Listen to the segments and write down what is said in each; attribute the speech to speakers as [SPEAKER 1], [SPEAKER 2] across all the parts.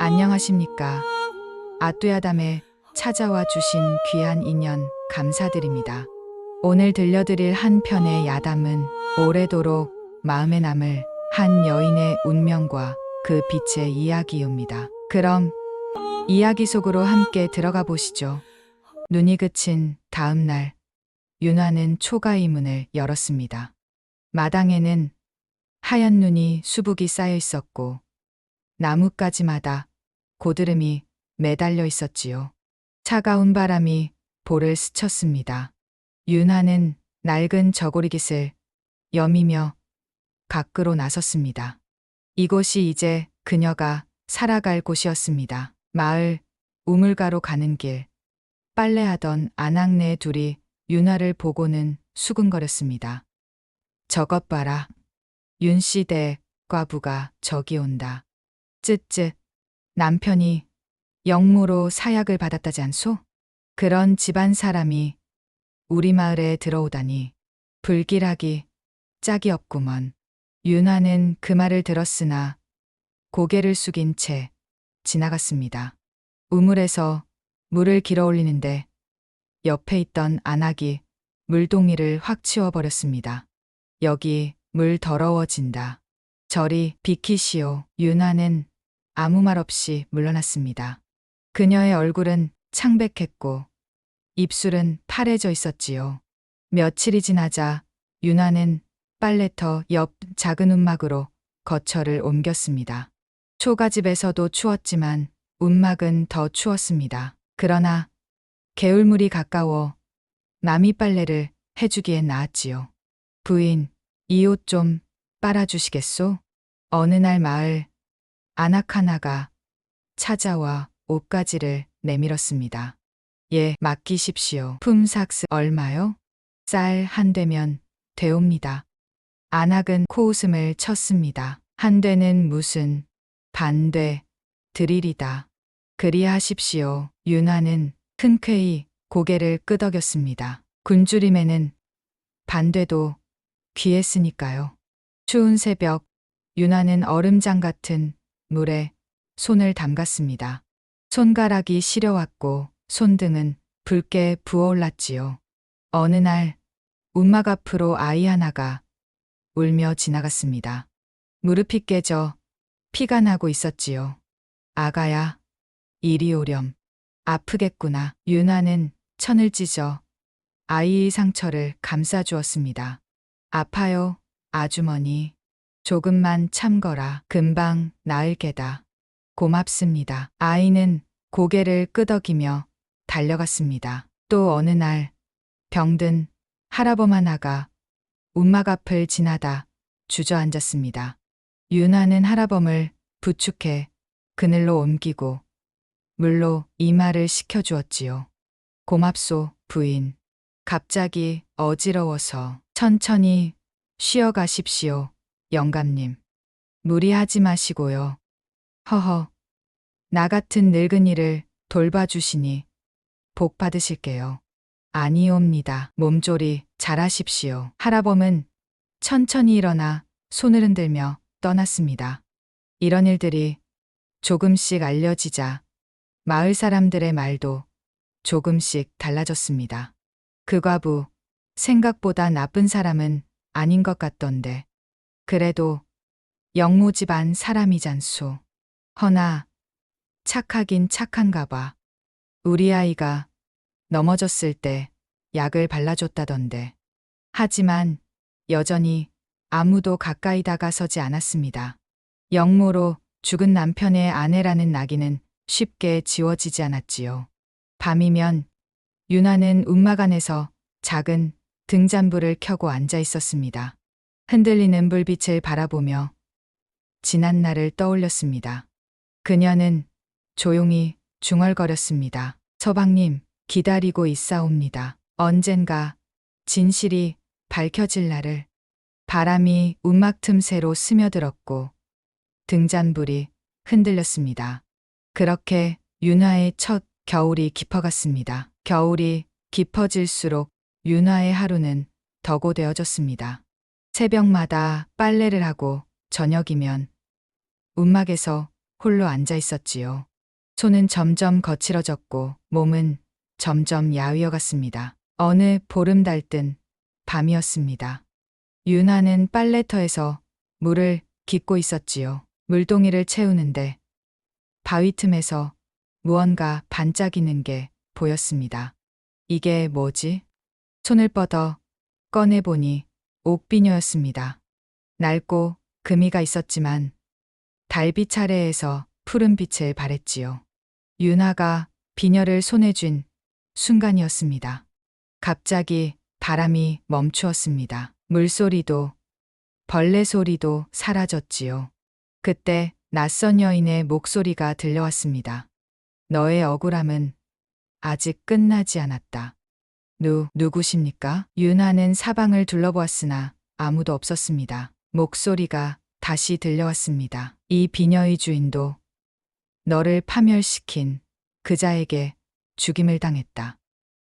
[SPEAKER 1] 안녕하십니까. 아뚜야담에 찾아와 주신 귀한 인연 감사드립니다. 오늘 들려드릴 한 편의 야담은 오래도록 마음에 남을 한 여인의 운명과 그 빛의 이야기입니다. 그럼 이야기 속으로 함께 들어가 보시죠. 눈이 그친 다음 날, 윤화는 초가의 문을 열었습니다. 마당에는 하얀 눈이 수북이 쌓여 있었고 나뭇가지마다 고드름이 매달려 있었지요. 차가운 바람이 볼을 스쳤습니다. 윤하는 낡은 저고리깃을 여미며 밖으로 나섰습니다. 이곳이 이제 그녀가 살아갈 곳이었습니다. 마을 우물가로 가는 길, 빨래하던 아낙네 둘이 윤하를 보고는 수근거렸습니다. 저것 봐라. 윤씨 댁 과부가 저기 온다. 쯧쯧. 남편이 영모로 사약을 받았다지 않소? 그런 집안 사람이 우리 마을에 들어오다니 불길하기 짝이 없구먼. 윤화는 그 말을 들었으나 고개를 숙인 채 지나갔습니다. 우물에서 물을 길어 올리는데 옆에 있던 안악이 물동이를 확 치워버렸습니다. 여기 물 더러워진다. 저리 비키시오. 윤화는 아무 말 없이 물러났습니다. 그녀의 얼굴은 창백했고 입술은 파래져 있었지요. 며칠이 지나자 윤화는 빨래터 옆 작은 움막으로 거처를 옮겼습니다. 초가집에서도 추웠지만 움막은 더 추웠습니다. 그러나 개울물이 가까워 남이 빨래를 해주기엔 나았지요. 부인, 이 옷 좀 빨아주시겠소? 어느 날 마을 안악 하나가 찾아와 옷가지를 내밀었습니다. 예, 맡기십시오. 품삯 얼마요? 쌀 한 대면 되옵니다. 안악은 코웃음을 쳤습니다. 한 대는 무슨 반대 드릴이다. 그리하십시오. 윤화는 흔쾌히 고개를 끄덕였습니다. 굶주림에는 반대도 귀했으니까요. 추운 새벽, 윤화는 얼음장 같은 물에 손을 담갔습니다. 손가락이 시려왔고 손등은 붉게 부어올랐지요. 어느 날 움막 앞으로 아이 하나가 울며 지나갔습니다. 무릎이 깨져 피가 나고 있었지요. 아가야, 이리 오렴. 아프겠구나. 윤화는 천을 찢어 아이의 상처를 감싸주었습니다. 아파요, 아주머니. 조금만 참거라. 금방 나을 게다. 고맙습니다. 아이는 고개를 끄덕이며 달려갔습니다. 또 어느 날 병든 할아범 하나가 움막 앞을 지나다 주저앉았습니다. 윤화는 할아범을 부축해 그늘로 옮기고 물로 이마를 식혀주었지요. 고맙소, 부인. 갑자기 어지러워서 천천히 쉬어가십시오, 영감님. 무리하지 마시고요. 허허, 나 같은 늙은이를 돌봐주시니 복 받으실게요. 아니옵니다. 몸조리 잘하십시오. 할아범은 천천히 일어나 손을 흔들며 떠났습니다. 이런 일들이 조금씩 알려지자 마을 사람들의 말도 조금씩 달라졌습니다. 그 과부, 생각보다 나쁜 사람은 아닌 것 같던데. 그래도 영모 집안 사람이잖소. 허나 착하긴 착한가 봐. 우리 아이가 넘어졌을 때 약을 발라줬다던데. 하지만 여전히 아무도 가까이 다가서지 않았습니다. 영모로 죽은 남편의 아내라는 낙인은 쉽게 지워지지 않았지요. 밤이면 윤화는 움막 안에서 작은 등잔불을 켜고 앉아 있었습니다. 흔들리는 불빛을 바라보며 지난 날을 떠올렸습니다. 그녀는 조용히 중얼거렸습니다. 서방님, 기다리고 있사옵니다. 언젠가 진실이 밝혀질 날을. 바람이 움막 틈새로 스며들었고 등잔불이 흔들렸습니다. 그렇게 윤화의 첫 겨울이 깊어갔습니다. 겨울이 깊어질수록 윤화의 하루는 더 고되어졌습니다. 새벽마다 빨래를 하고 저녁이면 움막에서 홀로 앉아 있었지요. 손은 점점 거칠어졌고 몸은 점점 야위어갔습니다. 어느 보름달 뜬 밤이었습니다. 윤아는 빨래터에서 물을 깃고 있었지요. 물동이를 채우는데 바위 틈에서 무언가 반짝이는 게 보였습니다. 이게 뭐지? 손을 뻗어 꺼내보니 옥비녀였습니다. 낡고 금이가 있었지만 달빛 차례에서 푸른 빛을 발했지요. 윤아가 비녀를 손에 쥔 순간이었습니다. 갑자기 바람이 멈추었습니다. 물소리도 벌레 소리도 사라졌지요. 그때 낯선 여인의 목소리가 들려왔습니다. 너의 억울함은 아직 끝나지 않았다. 누구십니까? 윤아는 사방을 둘러보았으나 아무도 없었습니다. 목소리가 다시 들려왔습니다. 이 비녀의 주인도 너를 파멸시킨 그자에게 죽임을 당했다.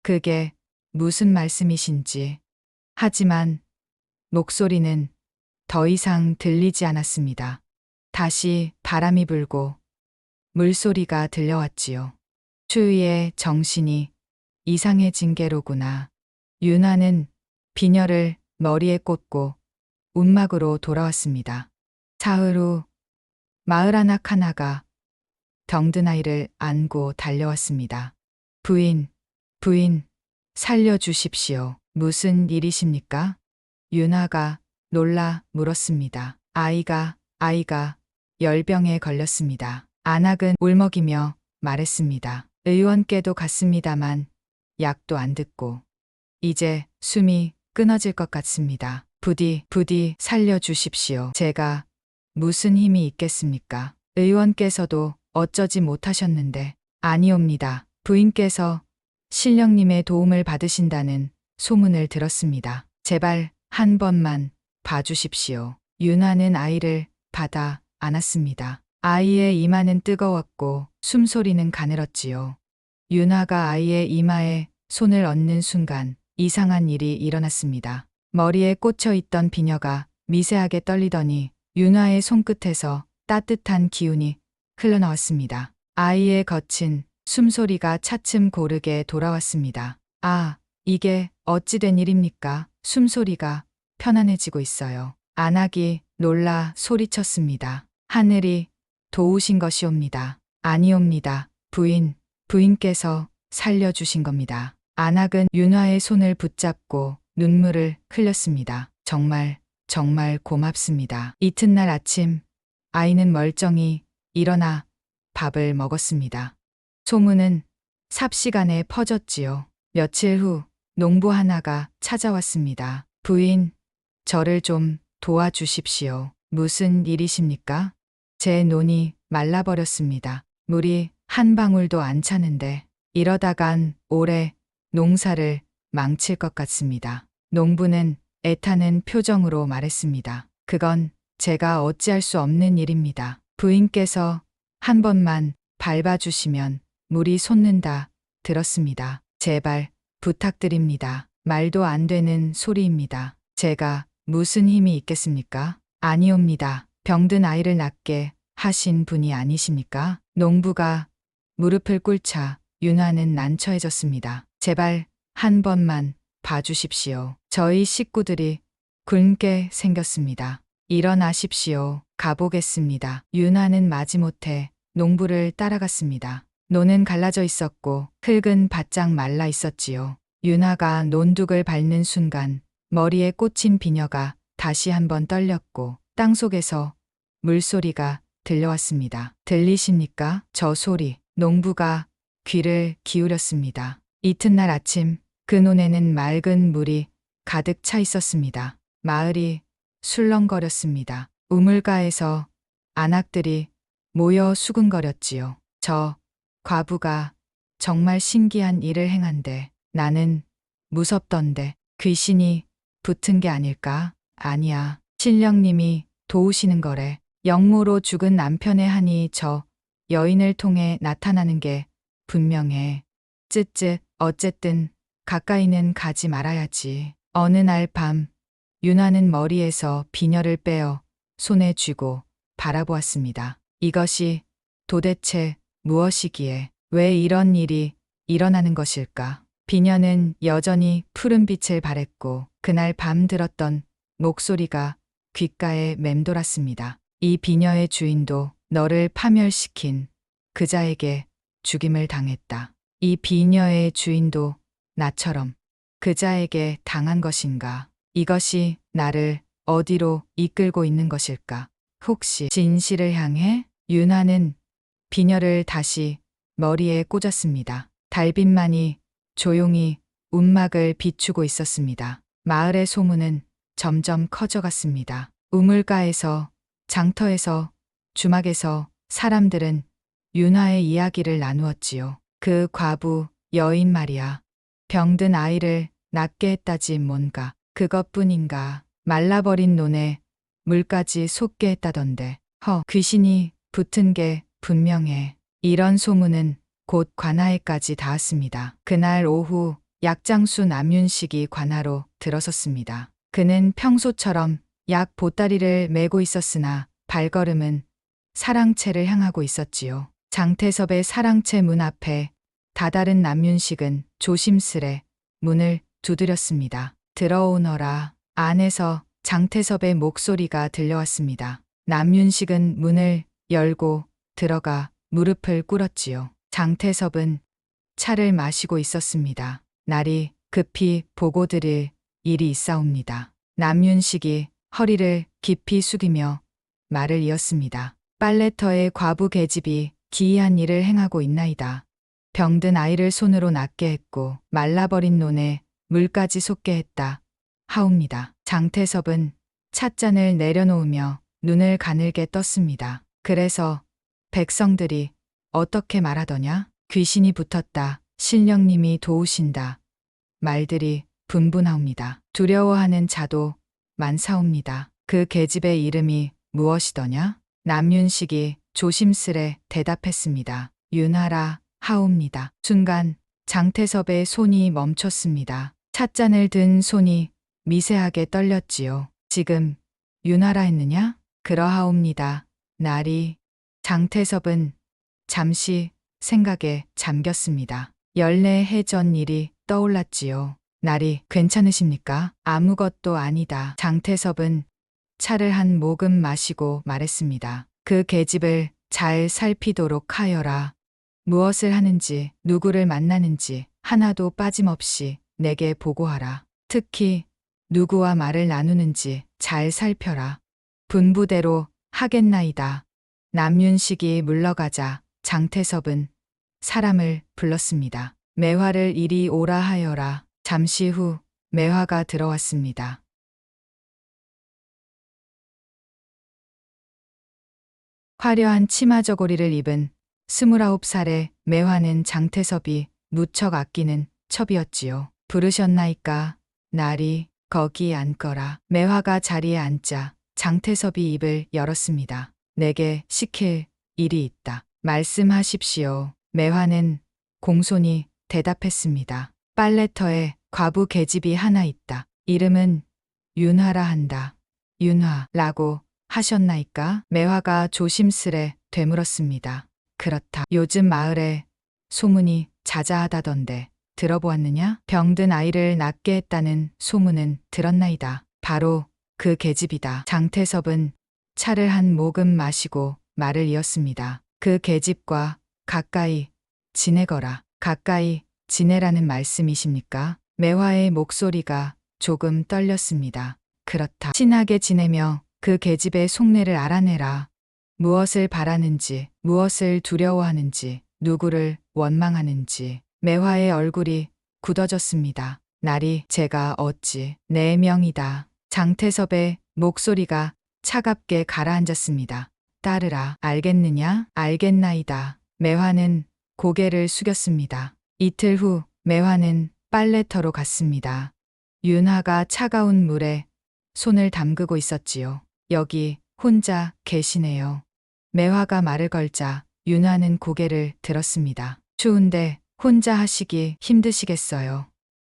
[SPEAKER 1] 그게 무슨 말씀이신지. 하지만 목소리는 더 이상 들리지 않았습니다. 다시 바람이 불고 물소리가 들려왔지요. 추위에 정신이 이상해진 게로구나. 윤아는 비녀를 머리에 꽂고 움막으로 돌아왔습니다. 사흘 후 마을 하나가 병든 아이를 안고 달려왔습니다. 부인, 살려주십시오. 무슨 일이십니까? 윤아가 놀라 물었습니다. 아이가 열병에 걸렸습니다. 안악은 울먹이며 말했습니다. 의원께도 갔습니다만 약도 안 듣고 이제 숨이 끊어질 것 같습니다. 부디 살려주십시오. 제가 무슨 힘이 있겠습니까? 의원께서도 어쩌지 못하셨는데. 아니옵니다. 부인께서 신령님의 도움을 받으신다는 소문을 들었습니다. 제발 한 번만 봐주십시오. 윤아는 아이를 받아 안았습니다. 아이의 이마는 뜨거웠고 숨소리는 가늘었지요. 윤아가 아이의 이마에 손을 얹는 순간 이상한 일이 일어났습니다. 머리에 꽂혀 있던 비녀가 미세하게 떨리더니 윤아의 손끝에서 따뜻한 기운이 흘러나왔습니다. 아이의 거친 숨소리가 차츰 고르게 돌아왔습니다. 아, 이게 어찌 된 일입니까? 숨소리가 편안해지고 있어요. 안악이 놀라 소리쳤습니다. 하늘이 도우신 것이옵니다. 아니옵니다. 부인께서 살려주신 겁니다. 안악은 윤아의 손을 붙잡고 눈물을 흘렸습니다. 정말 고맙습니다. 이튿날 아침 아이는 멀쩡히 일어나 밥을 먹었습니다. 소문은 삽시간에 퍼졌지요. 며칠 후 농부 하나가 찾아왔습니다. 부인, 저를 좀 도와주십시오. 무슨 일이십니까? 제 논이 말라버렸습니다. 물이 한 방울도 안 차는데 이러다간 올해 농사를 망칠 것 같습니다. 농부는 애타는 표정으로 말했습니다. 그건 제가 어찌할 수 없는 일입니다. 부인께서 한 번만 밟아주시면 물이 솟는다 들었습니다. 제발 부탁드립니다. 말도 안 되는 소리입니다. 제가 무슨 힘이 있겠습니까? 아니옵니다. 병든 아이를 낫게 하신 분이 아니십니까? 농부가 무릎을 꿇자 윤아는 난처해졌습니다. 제발 한 번만 봐주십시오. 저희 식구들이 굶게 생겼습니다. 일어나십시오. 가보겠습니다. 윤아는 마지못해 농부를 따라갔습니다. 논은 갈라져 있었고 흙은 바짝 말라 있었지요. 윤아가 논둑을 밟는 순간 머리에 꽂힌 비녀가 다시 한번 떨렸고 땅속에서 물소리가 들려왔습니다. 들리십니까? 저 소리. 농부가 귀를 기울였습니다. 이튿날 아침 그 논에는 맑은 물이 가득 차 있었습니다. 마을이 술렁거렸습니다. 우물가에서 안악들이 모여 수군거렸지요. 저 과부가 정말 신기한 일을 행한데 나는 무섭던데 귀신이 붙은 게 아닐까? 아니야. 신령님이 도우시는 거래. 영모로 죽은 남편의 한이 저 여인을 통해 나타나는 게 분명해. 쯧쯧. 어쨌든 가까이는 가지 말아야지. 어느 날 밤 윤아는 머리에서 비녀를 빼어 손에 쥐고 바라보았습니다. 이것이 도대체 무엇이기에 왜 이런 일이 일어나는 것일까? 비녀는 여전히 푸른 빛을 발했고 그날 밤 들었던 목소리가 귓가에 맴돌았습니다. 이 비녀의 주인도 너를 파멸시킨 그자에게 죽임을 당했다. 이 비녀의 주인도 나처럼 그자에게 당한 것인가? 이것이 나를 어디로 이끌고 있는 것일까? 혹시 진실을 향해? 윤하는 비녀를 다시 머리에 꽂았습니다. 달빛만이 조용히 움막을 비추고 있었습니다. 마을의 소문은 점점 커져갔습니다. 우물가에서, 장터에서, 주막에서 사람들은 윤하의 이야기를 나누었지요. 그 과부 여인 말이야. 병든 아이를 낳게 했다지 뭔가. 그것뿐인가. 말라버린 논에 물까지 솟게 했다던데. 귀신이 붙은 게 분명해. 이런 소문은 곧 관아에까지 닿았습니다. 그날 오후 약장수 남윤식이 관아로 들어섰습니다. 그는 평소처럼 약 보따리를 메고 있었으나 발걸음은 사랑채를 향하고 있었지요. 장태섭의 사랑채 문 앞에 다다른 남윤식은 조심스레 문을 두드렸습니다. 들어오너라. 안에서 장태섭의 목소리가 들려왔습니다. 남윤식은 문을 열고 들어가 무릎을 꿇었지요. 장태섭은 차를 마시고 있었습니다. 날이 급히 보고 드릴 일이 있사옵니다. 남윤식이 허리를 깊이 숙이며 말을 이었습니다. 빨래터의 과부 계집이 기이한 일을 행하고 있나이다. 병든 아이를 손으로 낳게 했고 말라버린 논에 물까지 솟게 했다. 하옵니다. 장태섭은 찻잔을 내려놓으며 눈을 가늘게 떴습니다. 그래서 백성들이 어떻게 말하더냐? 귀신이 붙었다. 신령님이 도우신다. 말들이 분분하옵니다. 두려워하는 자도 많사옵니다. 그 계집의 이름이 무엇이더냐? 남윤식이 조심스레 대답했습니다. 윤하라 하옵니다. 순간 장태섭의 손이 멈췄습니다. 찻잔을 든 손이 미세하게 떨렸지요. 지금 윤하라 했느냐? 그러하옵니다. 날이. 장태섭은 잠시 생각에 잠겼습니다. 14해 전 일이 떠올랐지요. 날이 괜찮으십니까? 아무것도 아니다. 장태섭은 차를 한 모금 마시고 말했습니다. 그 계집을 잘 살피도록 하여라. 무엇을 하는지, 누구를 만나는지 하나도 빠짐없이 내게 보고하라. 특히 누구와 말을 나누는지 잘 살펴라. 분부대로 하겠나이다. 남윤식이 물러가자 장태섭은 사람을 불렀습니다. 매화를 이리 오라 하여라. 잠시 후 매화가 들어왔습니다. 화려한 치마 저고리를 입은 29살의 매화는 장태섭이 무척 아끼는 첩이었지요. 부르셨나이까? 날이. 거기 앉거라. 매화가 자리에 앉자 장태섭이 입을 열었습니다. 내게 시킬 일이 있다. 말씀하십시오. 매화는 공손히 대답했습니다. 빨래터에 과부 계집이 하나 있다. 이름은 윤화라 한다. 윤화라고 하셨나이까? 매화가 조심스레 되물었습니다. 그렇다. 요즘 마을에 소문이 자자하다던데 들어보았느냐? 병든 아이를 낳게 했다는 소문은 들었나이다. 바로 그 계집이다. 장태섭은 차를 한 모금 마시고 말을 이었습니다. 그 계집과 가까이 지내거라. 가까이 지내라는 말씀이십니까? 매화의 목소리가 조금 떨렸습니다. 그렇다. 친하게 지내며 그 계집의 속내를 알아내라. 무엇을 바라는지, 무엇을 두려워하는지, 누구를 원망하는지. 매화의 얼굴이 굳어졌습니다. 날이. 제가 어찌. 4명이다. 장태섭의 목소리가 차갑게 가라앉았습니다. 따르라. 알겠느냐? 알겠나이다. 매화는 고개를 숙였습니다. 이틀 후 매화는 빨래터로 갔습니다. 윤하가 차가운 물에 손을 담그고 있었지요. 여기 혼자 계시네요. 매화가 말을 걸자 윤하는 고개를 들었습니다. 추운데 혼자 하시기 힘드시겠어요.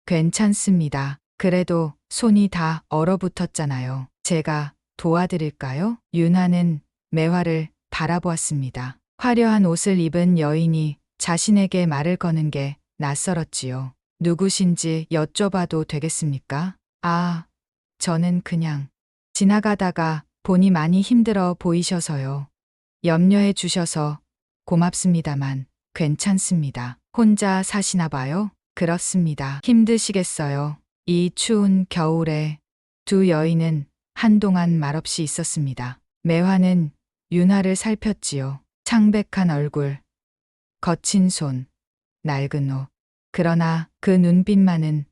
[SPEAKER 1] 괜찮습니다. 그래도 손이 다 얼어붙었잖아요. 제가 도와드릴까요? 윤하는 매화를 바라보았습니다. 화려한 옷을 입은 여인이 자신에게 말을 거는 게 낯설었지요. 누구신지 여쭤봐도 되겠습니까? 아, 저는 그냥 지나가다가 보니 많이 힘들어 보이셔서요. 염려해 주셔서 고맙습니다만 괜찮습니다. 혼자 사시나 봐요? 그렇습니다. 힘드시겠어요. 이 추운 겨울에 두 여인은 한동안 말없이 있었습니다. 매화는 윤아를 살폈지요. 창백한 얼굴, 거친 손, 낡은 옷. 그러나 그 눈빛만은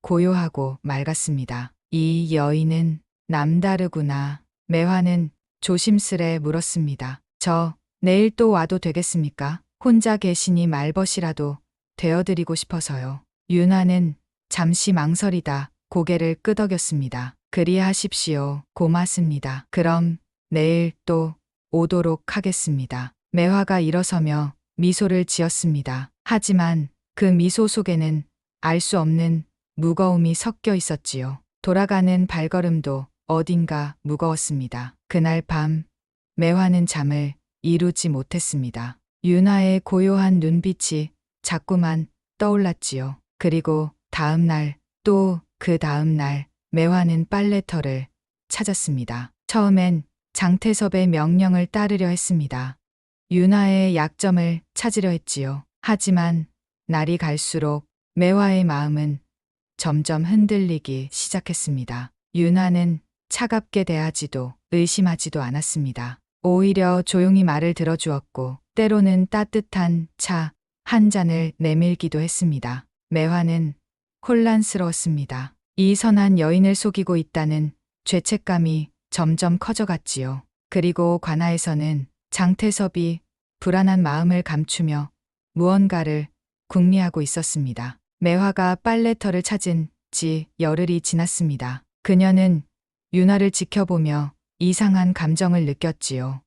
[SPEAKER 1] 고요하고 맑았습니다. 이 여인은 남다르구나. 매화는 조심스레 물었습니다. 저 내일 또 와도 되겠습니까? 혼자 계시니 말벗이라도 되어드리고 싶어서요. 윤아는 잠시 망설이다 고개를 끄덕였습니다. 그리하십시오. 고맙습니다. 그럼 내일 또 오도록 하겠습니다. 매화가 일어서며 미소를 지었습니다. 하지만 그 미소 속에는 알 수 없는 무거움이 섞여 있었지요. 돌아가는 발걸음도 어딘가 무거웠습니다. 그날 밤 매화는 잠을 이루지 못했습니다. 윤아의 고요한 눈빛이 자꾸만 떠올랐지요. 그리고 다음 날, 또 그 다음 날 매화는 빨래터를 찾았습니다. 처음엔 장태섭의 명령을 따르려 했습니다. 윤아의 약점을 찾으려 했지요. 하지만 날이 갈수록 매화의 마음은 점점 흔들리기 시작했습니다. 윤아는 차갑게 대하지도 의심하지도 않았습니다. 오히려 조용히 말을 들어주었고 때로는 따뜻한 차 한 잔을 내밀기도 했습니다. 매화는 혼란스러웠습니다. 이 선한 여인을 속이고 있다는 죄책감이 점점 커져갔지요. 그리고 관아에서는 장태섭이 불안한 마음을 감추며 무언가를 궁리하고 있었습니다. 매화가 빨래터를 찾은 지 열흘이 지났습니다. 그녀는 윤아를 지켜보며 이상한 감정을 느꼈지요.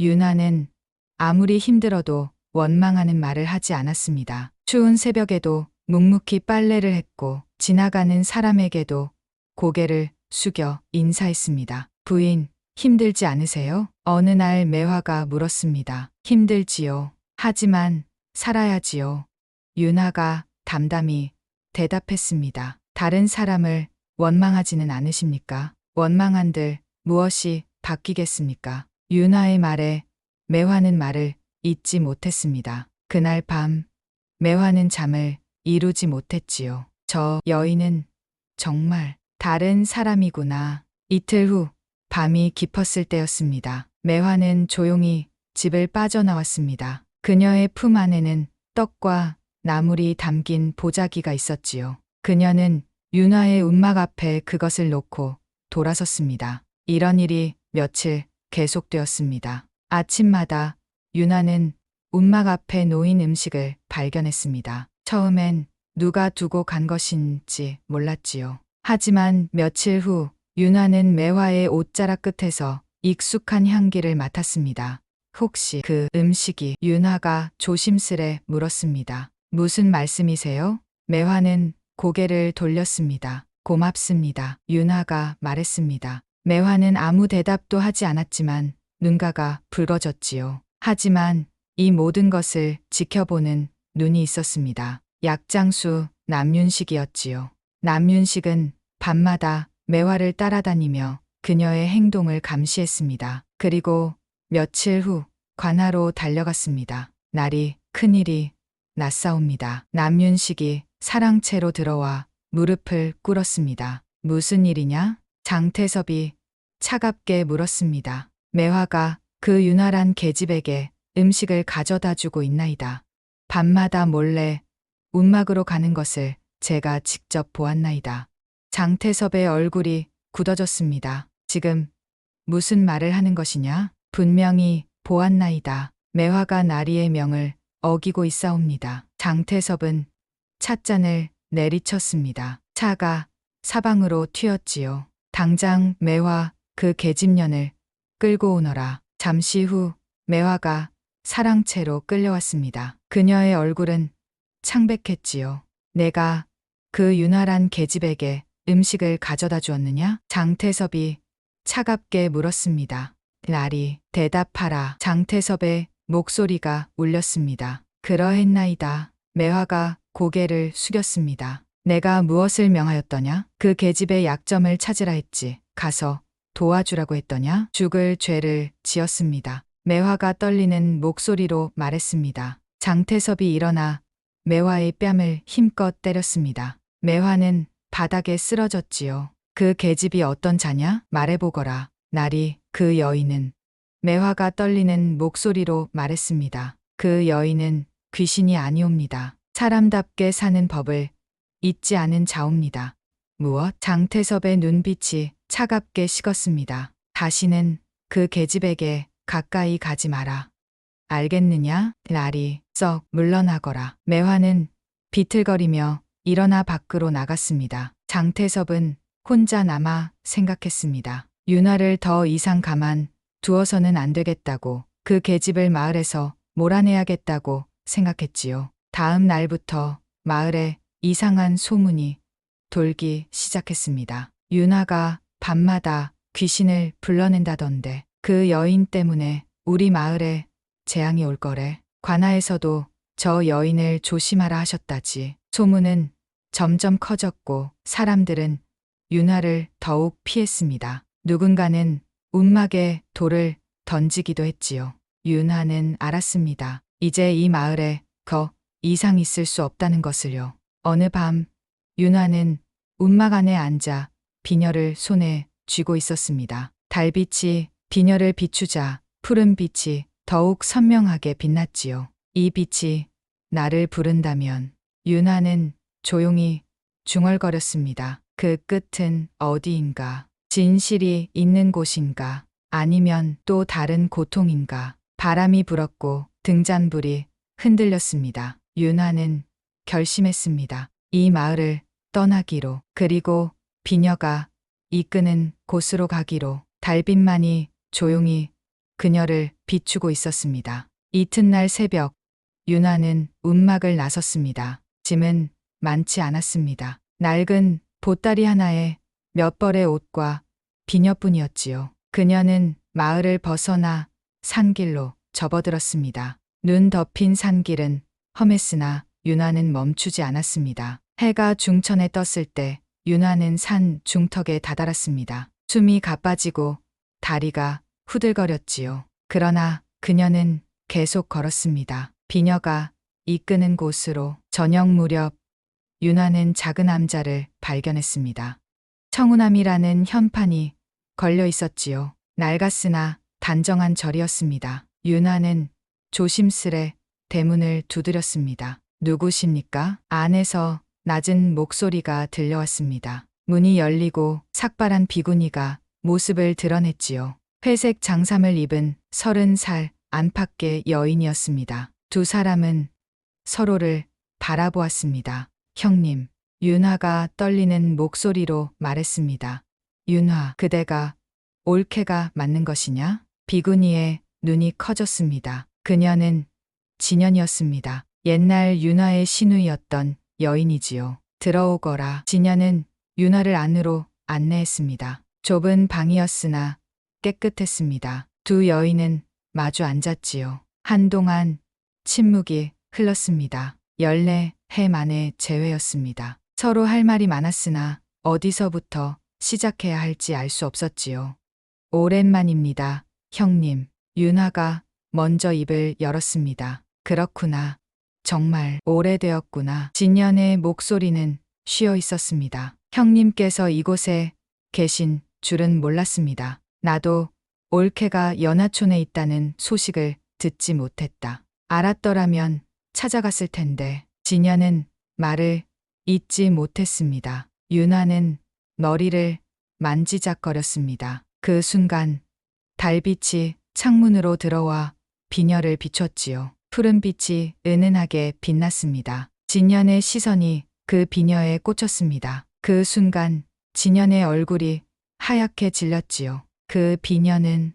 [SPEAKER 1] 윤아는 아무리 힘들어도 원망하는 말을 하지 않았습니다. 추운 새벽에도 묵묵히 빨래를 했고 지나가는 사람에게도 고개를 숙여 인사했습니다. 부인, 힘들지 않으세요? 어느 날 매화가 물었습니다. 힘들지요. 하지만 살아야지요. 윤아가 담담히 대답했습니다. 다른 사람을 원망하지는 않으십니까? 원망한들 무엇이 바뀌겠습니까? 윤아의 말에 매화는 말을 잇지 못했습니다. 그날 밤 매화는 잠을 이루지 못했지요. 저 여인은 정말 다른 사람이구나. 이틀 후 밤이 깊었을 때였습니다. 매화는 조용히 집을 빠져나왔습니다. 그녀의 품 안에는 떡과 나물이 담긴 보자기가 있었지요. 그녀는 윤아의 움막 앞에 그것을 놓고 돌아섰습니다. 이런 일이 며칠 계속되었습니다. 아침마다 윤아는 움막 앞에 놓인 음식을 발견했습니다. 처음엔 누가 두고 간 것인지 몰랐지요. 하지만 며칠 후 윤아는 매화의 옷자락 끝에서 익숙한 향기를 맡았습니다. 혹시 그 음식이? 윤아가 조심스레 물었습니다. 무슨 말씀이세요? 매화는 고개를 돌렸습니다. 고맙습니다. 윤아가 말했습니다. 매화는 아무 대답도 하지 않았지만 눈가가 붉어졌지요. 하지만 이 모든 것을 지켜보는 눈이 있었습니다. 약장수 남윤식이었지요. 남윤식은 밤마다 매화를 따라다니며 그녀의 행동을 감시했습니다. 그리고 며칠 후 관하로 달려갔습니다. 날이 큰일이 났사옵니다. 남윤식이 사랑채로 들어와 무릎을 꿇었습니다. 무슨 일이냐? 장태섭이 차갑게 물었습니다. 매화가 그 윤활한 계집에게 음식을 가져다 주고 있나이다. 밤마다 몰래 움막으로 가는 것을 제가 직접 보았나이다. 장태섭의 얼굴이 굳어졌습니다. 지금 무슨 말을 하는 것이냐? 분명히 보았나이다. 매화가 나리의 명을 어기고 있사옵니다. 장태섭은 찻잔을 내리쳤습니다. 차가 사방으로 튀었지요. 당장 매화 그 계집년을 끌고 오너라. 잠시 후 매화가 사랑채로 끌려왔습니다. 그녀의 얼굴은 창백했지요. 내가 그 윤활한 계집에게 음식을 가져다 주었느냐? 장태섭이 차갑게 물었습니다. 나리, 대답하라. 장태섭의 목소리가 울렸습니다. 그러했나이다. 매화가 고개를 숙였습니다. 내가 무엇을 명하였더냐? 그 계집의 약점을 찾으라 했지. 가서 도와주라고 했더냐? 죽을 죄를 지었습니다. 매화가 떨리는 목소리로 말했습니다. 장태섭이 일어나 매화의 뺨을 힘껏 때렸습니다. 매화는 바닥에 쓰러졌지요. 그 계집이 어떤 자냐? 말해보거라. 날이 그 여인은 매화가 떨리는 목소리로 말했습니다. 그 여인은 귀신이 아니옵니다. 사람답게 사는 법을 잊지 않은 자옵니다. 무엇? 장태섭의 눈빛이 차갑게 식었습니다. 다시는 그 계집에게 가까이 가지 마라. 알겠느냐? 날이 썩 물러나거라. 매화는 비틀거리며 일어나 밖으로 나갔습니다. 장태섭은 혼자 남아 생각했습니다. 윤화를 더 이상 가만 두어서는 안 되겠다고, 그 계집을 마을에서 몰아내야겠다고 생각했지요. 다음 날부터 마을에 이상한 소문이 돌기 시작했습니다. 윤화가 밤마다 귀신을 불러낸다던데, 그 여인 때문에 우리 마을에 재앙이 올 거래. 관아에서도 저 여인을 조심하라 하셨다지. 소문은 점점 커졌고 사람들은 윤화를 더욱 피했습니다. 누군가는 움막에 돌을 던지기도 했지요. 윤화는 알았습니다. 이제 이 마을에 더 이상 있을 수 없다는 것을요. 어느 밤 윤화는 움막 안에 앉아 비녀를 손에 쥐고 있었습니다. 달빛이 비녀를 비추자 푸른 빛이 더욱 선명하게 빛났지요. 이 빛이 나를 부른다면. 윤화는 조용히 중얼거렸습니다. 그 끝은 어디인가? 진실이 있는 곳인가? 아니면 또 다른 고통인가? 바람이 불었고 등잔불이 흔들렸습니다. 윤화는 결심했습니다. 이 마을을 떠나기로, 그리고 비녀가 이끄는 곳으로 가기로. 달빛만이 조용히 그녀를 비추고 있었습니다. 이튿날 새벽 윤화는 움막을 나섰습니다. 짐은 많지 않았습니다. 낡은 보따리 하나에 몇 벌의 옷과 비녀뿐이었지요. 그녀는 마을을 벗어나 산길로 접어들었습니다. 눈 덮인 산길은 험했으나 윤화는 멈추지 않았습니다. 해가 중천에 떴을 때 윤화는 산 중턱에 다다랐습니다. 숨이 가빠지고 다리가 후들거렸지요. 그러나 그녀는 계속 걸었습니다. 비녀가 이끄는 곳으로. 저녁 무렵 윤화는 작은 남자를 발견했습니다. 청운암이라는 현판이 걸려 있었지요. 낡았으나 단정한 절이었습니다. 윤화는 조심스레 대문을 두드렸습니다. 누구십니까? 안에서 낮은 목소리가 들려왔습니다. 문이 열리고 삭발한 비구니가 모습을 드러냈지요. 회색 장삼을 입은 30살 안팎의 여인이었습니다. 두 사람은 서로를 바라보았습니다. 형님, 윤화가 떨리는 목소리로 말했습니다. 윤화, 그대가 올케가 맞는 것이냐? 비구니의 눈이 커졌습니다. 그녀는 진연이었습니다. 옛날 윤화의 시누이였던 여인이지요. 들어오거라. 진연은 윤화를 안으로 안내했습니다. 좁은 방이었으나 깨끗했습니다. 두 여인은 마주 앉았지요. 한동안 침묵이 흘렀습니다. 14해 만의 재회였습니다. 서로 할 말이 많았으나 어디서부터 시작해야 할지 알 수 없었지요. 오랜만입니다, 형님. 윤화가 먼저 입을 열었습니다. 그렇구나. 정말 오래되었구나. 진연의 목소리는 쉬어 있었습니다. 형님께서 이곳에 계신 줄은 몰랐습니다. 나도 올케가 연하촌에 있다는 소식을 듣지 못했다. 알았더라면 찾아갔을 텐데. 진연은 말을 잇지 못했습니다. 윤화는 머리를 만지작거렸습니다. 그 순간 달빛이 창문으로 들어와 비녀를 비췄지요. 푸른 빛이 은은하게 빛났습니다. 진연의 시선이 그 비녀에 꽂혔습니다. 그 순간 진연의 얼굴이 하얗게 질렸지요. 그 비녀는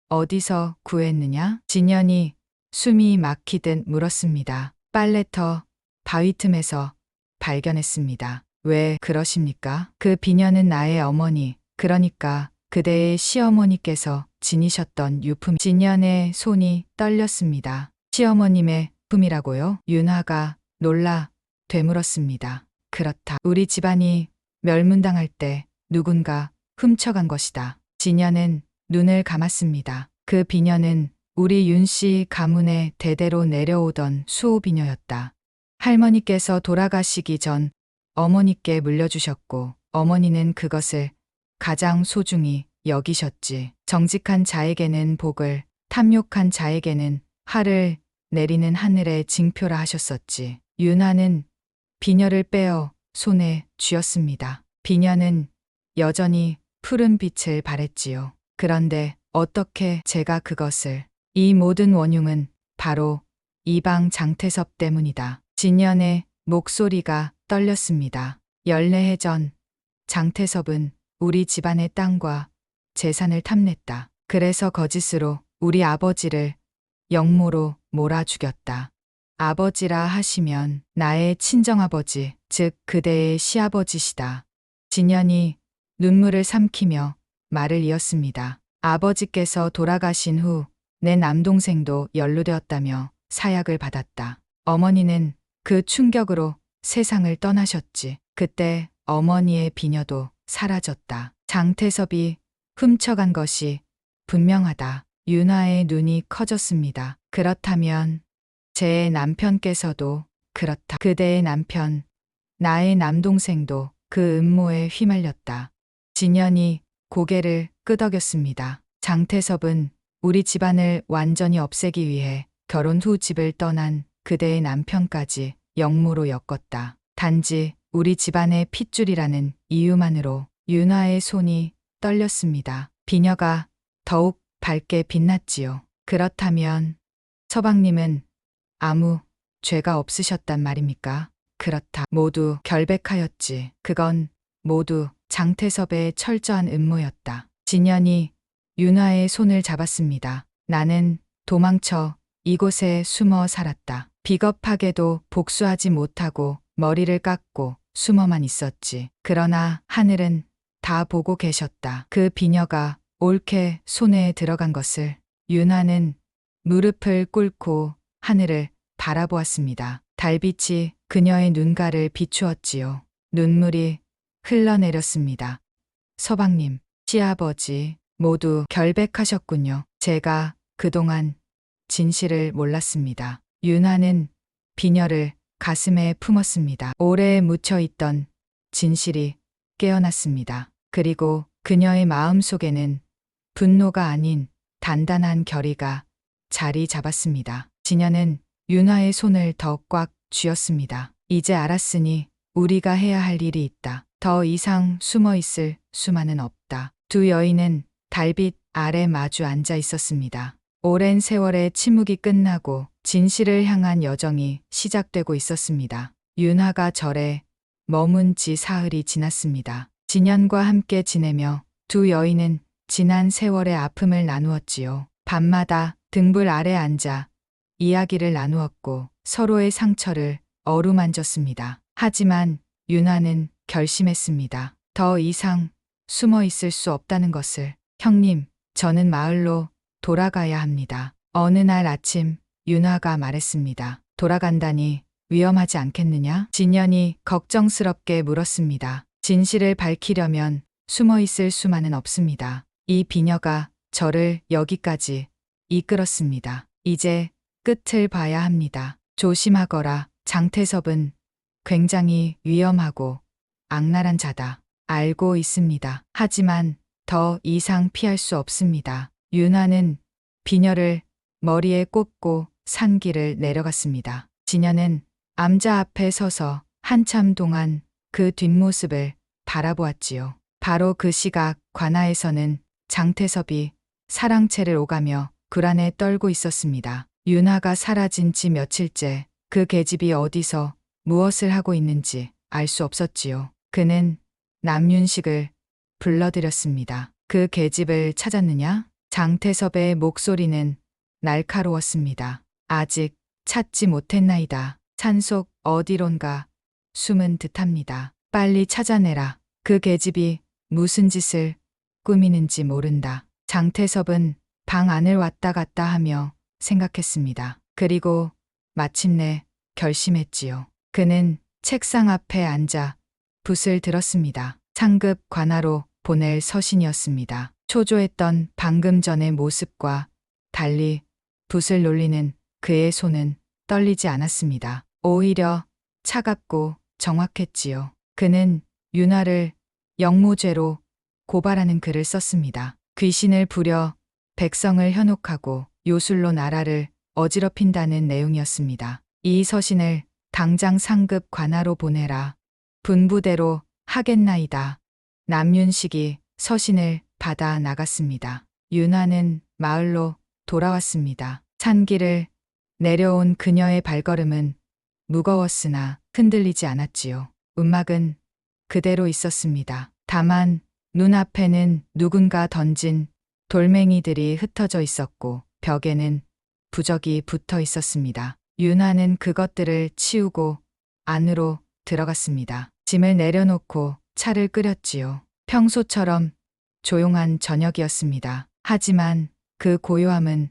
[SPEAKER 1] 어디서 구했느냐? 진연이 숨이 막히듯 물었습니다. 빨래터 바위 틈에서 발견했습니다. 왜 그러십니까? 그 비녀는 나의 어머니, 그러니까 그대의 시어머니께서 지니셨던 유품. 진연의 손이 떨렸습니다. 시어머님의 품이라고요? 윤하가 놀라 되물었습니다. 그렇다. 우리 집안이 멸문당할 때 누군가 훔쳐간 것이다. 진연은 눈을 감았습니다. 그 비녀는 우리 윤씨 가문에 대대로 내려오던 수호비녀였다. 할머니께서 돌아가시기 전 어머니께 물려주셨고 어머니는 그것을 가장 소중히 여기셨지. 정직한 자에게는 복을, 탐욕한 자에게는 화를 내리는 하늘의 징표라 하셨었지. 윤하는 비녀를 빼어 손에 쥐었습니다. 비녀는 여전히 푸른 빛을 발했지요. 그런데 어떻게 제가 그것을? 이 모든 원흉은 바로 이방 장태섭 때문이다. 진연의 목소리가 떨렸습니다. 열네해 전 장태섭은 우리 집안의 땅과 재산을 탐냈다. 그래서 거짓으로 우리 아버지를 영모로 몰아 죽였다. 아버지라 하시면 나의 친정아버지, 즉 그대의 시아버지시다. 진연이 눈물을 삼키며 말을 이었습니다. 아버지께서 돌아가신 후 내 남동생도 연루되었다며 사약을 받았다. 어머니는 그 충격으로 세상을 떠나셨지. 그때 어머니의 비녀도 사라졌다. 장태섭이 훔쳐간 것이 분명하다. 윤하의 눈이 커졌습니다. 그렇다면 제 남편께서도 그렇다. 그대의 남편, 나의 남동생도 그 음모에 휘말렸다. 진연이 고개를 끄덕였습니다. 장태섭은 우리 집안을 완전히 없애기 위해 결혼 후 집을 떠난 그대의 남편까지 영모로 엮었다. 단지 우리 집안의 핏줄이라는 이유만으로. 윤하의 손이 떨렸습니다. 비녀가 더욱 밝게 빛났지요. 그렇다면 서방님은 아무 죄가 없으셨단 말입니까? 그렇다. 모두 결백하였지. 그건 모두 장태섭의 철저한 음모였다. 진연이 윤하의 손을 잡았습니다. 나는 도망쳐 이곳에 숨어 살았다. 비겁하게도 복수하지 못하고 머리를 깎고 숨어만 있었지. 그러나 하늘은 다 보고 계셨다. 그 비녀가 옳게 손에 들어간 것을. 윤하는 무릎을 꿇고 하늘을 바라보았습니다. 달빛이 그녀의 눈가를 비추었지요. 눈물이 흘러내렸습니다. 서방님, 시아버지 모두 결백하셨군요. 제가 그동안 진실을 몰랐습니다. 윤하는 비녀를 가슴에 품었습니다. 오래 묻혀있던 진실이 깨어났습니다. 그리고 그녀의 마음 속에는 분노가 아닌 단단한 결의가 자리 잡았습니다. 진연은 윤하의 손을 더 꽉 쥐었습니다. 이제 알았으니 우리가 해야 할 일이 있다. 더 이상 숨어 있을 수만은 없다. 두 여인은 달빛 아래 마주 앉아 있었습니다. 오랜 세월의 침묵이 끝나고 진실을 향한 여정이 시작되고 있었습니다. 윤하가 절에 머문 지 사흘이 지났습니다. 진연과 함께 지내며 두 여인은 지난 세월의 아픔을 나누었지요. 밤마다 등불 아래 앉아 이야기를 나누었고 서로의 상처를 어루만졌습니다. 하지만 윤하는 결심했습니다. 더 이상 숨어 있을 수 없다는 것을. 형님, 저는 마을로 돌아가야 합니다. 어느 날 아침 윤하가 말했습니다. 돌아간다니 위험하지 않겠느냐? 진연이 걱정스럽게 물었습니다. 진실을 밝히려면 숨어 있을 수만은 없습니다. 이 비녀가 저를 여기까지 이끌었습니다. 이제 끝을 봐야 합니다. 조심하거라. 장태섭은 굉장히 위험하고 악랄한 자다. 알고 있습니다. 하지만 더 이상 피할 수 없습니다. 윤하는 비녀를 머리에 꽂고 산길을 내려갔습니다. 진연은 암자 앞에 서서 한참 동안 그 뒷모습을 바라보았지요. 바로 그 시각 관아에서는 장태섭이 사랑채를 오가며 불안에 떨고 있었습니다. 윤하가 사라진 지 며칠째 그 계집이 어디서 무엇을 하고 있는지 알 수 없었지요. 그는 남윤식을 불러들였습니다. 그 계집을 찾았느냐? 장태섭의 목소리는 날카로웠습니다. 아직 찾지 못했나이다. 산속 어디론가 숨은 듯합니다. 빨리 찾아내라. 그 계집이 무슨 짓을 꾸미는지 모른다. 장태섭은 방 안을 왔다 갔다 하며 생각했습니다. 그리고 마침내 결심했지요. 그는 책상 앞에 앉아 붓을 들었습니다. 상급 관하로 보낼 서신이었습니다. 초조했던 방금 전의 모습과 달리 붓을 놀리는 그의 손은 떨리지 않았습니다. 오히려 차갑고 정확했지요. 그는 윤하를 영모죄로 고발하는 글을 썼습니다. 귀신을 부려 백성을 현혹하고 요술로 나라를 어지럽힌다는 내용이었습니다. 이 서신을 당장 상급 관하로 보내라. 분부대로 하겠나이다. 남윤식이 서신을 받아 나갔습니다. 윤하는 마을로 돌아왔습니다. 산길을 내려온 그녀의 발걸음은 무거웠으나 흔들리지 않았지요. 움막은 그대로 있었습니다. 다만 눈앞에는 누군가 던진 돌멩이들이 흩어져 있었고 벽에는 부적이 붙어 있었습니다. 윤하는 그것들을 치우고 안으로 들어갔습니다. 짐을 내려놓고 차를 끓였지요. 평소처럼 조용한 저녁이었습니다. 하지만 그 고요함은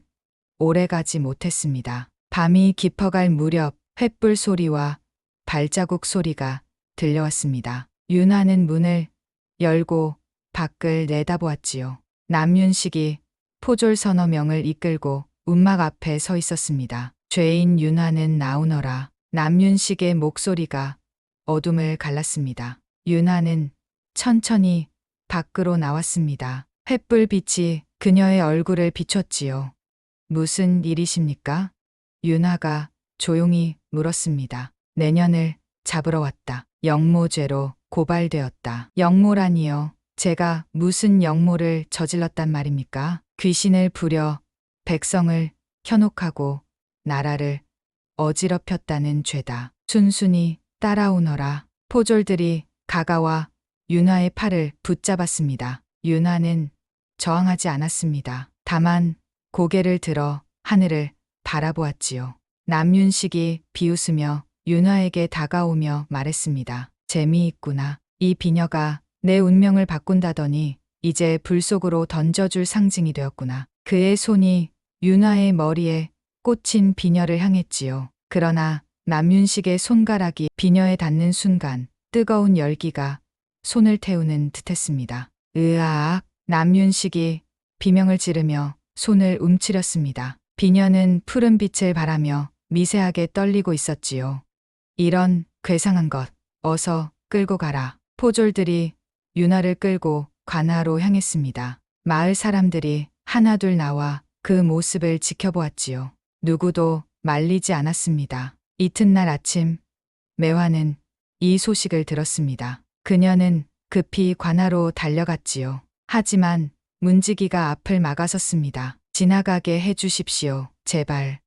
[SPEAKER 1] 오래가지 못했습니다. 밤이 깊어갈 무렵 횃불 소리와 발자국 소리가 들려왔습니다. 윤하는 문을 열고 밖을 내다보았지요. 남윤식이 포졸 서너 명을 이끌고 움막 앞에 서 있었습니다. 죄인 윤하는 나오너라. 남윤식의 목소리가 어둠을 갈랐습니다. 윤하는 천천히 밖으로 나왔습니다. 횃불 빛이 그녀의 얼굴을 비췄지요. 무슨 일이십니까? 윤하가 조용히 물었습니다. 내년을 잡으러 왔다. 영모죄로 고발되었다. 영모라니요. 제가 무슨 영모를 저질렀단 말입니까? 귀신을 부려 백성을 현혹하고 나라를 어지럽혔다는 죄다. 순순히 따라오너라. 포졸들이 가가와 윤하의 팔을 붙잡았습니다. 윤하는 저항하지 않았습니다. 다만 고개를 들어 하늘을 바라보았지요. 남윤식이 비웃으며 윤하에게 다가오며 말했습니다. 재미있구나. 이 비녀가 내 운명을 바꾼다더니 이제 불 속으로 던져줄 상징이 되었구나. 그의 손이 윤하의 머리에 꽂힌 비녀를 향했지요. 그러나 남윤식의 손가락이 비녀에 닿는 순간 뜨거운 열기가 손을 태우는 듯했습니다. 으아악! 남윤식이 비명을 지르며 손을 움츠렸습니다. 비녀는 푸른 빛을 바라며 미세하게 떨리고 있었지요. 이런 괴상한 것, 어서 끌고 가라. 포졸들이 윤하를 끌고 관하로 향했습니다. 마을 사람들이 하나둘 나와 그 모습을 지켜보았지요. 누구도 말리지 않았습니다. 이튿날 아침 매화는 이 소식을 들었습니다. 그녀는 급히 관하로 달려갔지요. 하지만 문지기가 앞을 막아섰습니다. 지나가게 해주십시오. 제발.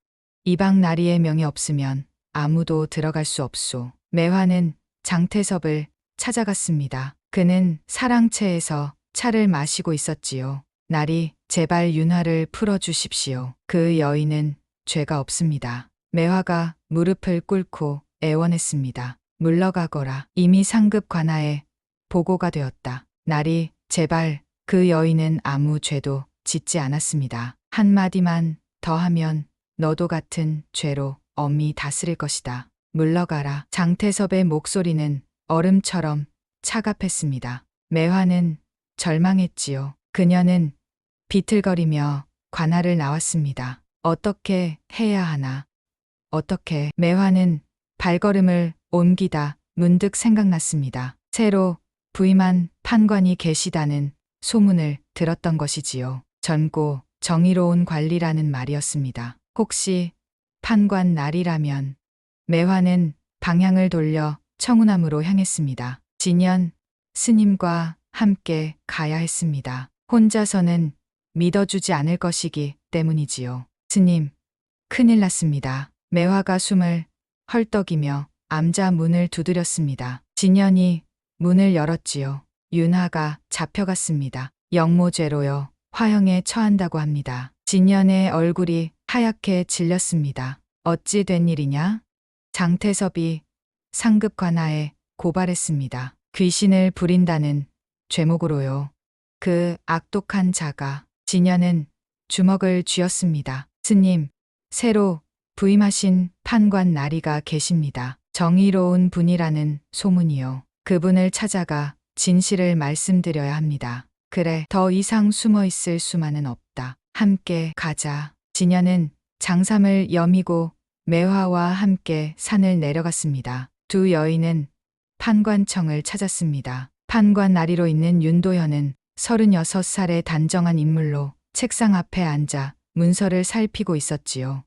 [SPEAKER 1] 이방 나리의 명이 없으면 아무도 들어갈 수 없소. 매화는 장태섭을 찾아갔습니다. 그는 사랑채에서 차를 마시고 있었지요. 나리, 제발 윤하를 풀어주십시오. 그 여인은 죄가 없습니다. 매화가 무릎을 꿇고 애원했습니다. 물러가거라. 이미 상급 관하에 보고가 되었다. 나리, 제발 그 여인은 아무 죄도 짓지 않았습니다. 한마디만 더 하면 너도 같은 죄로 엄히 다스릴 것이다. 물러가라. 장태섭의 목소리는 얼음처럼 차갑했습니다. 매화는 절망했지요. 그녀는 비틀거리며 관하를 나왔습니다. 어떻게 해야 하나? 어떻게? 매화는 발걸음을 옮기다 문득 생각났습니다. 새로 부임한 판관이 계시다는 소문을 들었던 것이지요. 젊고 정의로운 관리라는 말이었습니다. 혹시 판관 날이라면 매화는 방향을 돌려 청운암으로 향했습니다. 진연 스님과 함께 가야 했습니다. 혼자서는 믿어주지 않을 것이기 때문이지요. 스님, 큰일 났습니다. 매화가 숨을 헐떡이며 암자 문을 두드렸습니다. 진연이 문을 열었지요. 윤하가 잡혀갔습니다. 영모죄로요. 화형에 처한다고 합니다. 진연의 얼굴이 하얗게 질렸습니다. 어찌 된 일이냐? 장태섭이 상급 관하에 고발했습니다. 귀신을 부린다는 죄목으로요. 그 악독한 자가 진녀는 주먹을 쥐었습니다. 스님, 새로 부임하신 판관 나리가 계십니다. 정의로운 분이라는 소문이요. 그분을 찾아가 진실을 말씀드려야 합니다. 그래, 더 이상 숨어 있을 수만은 없다. 함께 가자. 진녀는 장삼을 여미고 매화와 함께 산을 내려갔습니다. 두 여인은 판관청을 찾았습니다. 판관 나리로 있는 윤도현은 36살의 단정한 인물로 책상 앞에 앉아 문서를 살피고 있었지요.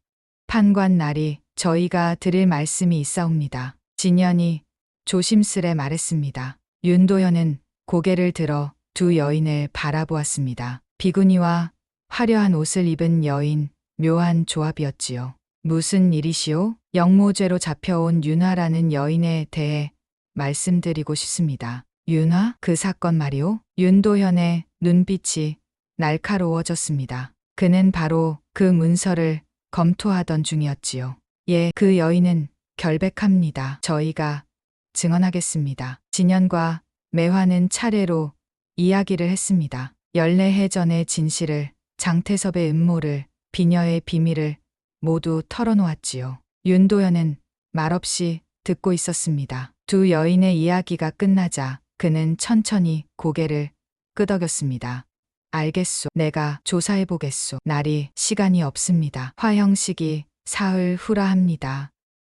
[SPEAKER 1] 판관 나리, 저희가 드릴 말씀이 있사옵니다. 진연이 조심스레 말했습니다. 윤도현은 고개를 들어 두 여인을 바라보았습니다. 비구니와 화려한 옷을 입은 여인, 묘한 조합이었지요. 무슨 일이시오? 영모죄로 잡혀온 윤화라는 여인에 대해 말씀드리고 싶습니다. 윤화? 그 사건 말이오? 윤도현의 눈빛이 날카로워졌습니다. 그는 바로 그 문서를 검토하던 중이었지요. 예, 그 여인은 결백합니다. 저희가 증언하겠습니다. 진연과 매화는 차례로 이야기를 했습니다. 연례해 전의 진실을, 장태섭의 음모를, 비녀의 비밀을 모두 털어놓았지요. 윤도현은 말없이 듣고 있었습니다. 두 여인의 이야기가 끝나자 그는 천천히 고개를 끄덕였습니다. 알겠소. 내가 조사해보겠소. 날이 시간이 없습니다. 화형식이 사흘 후라 합니다.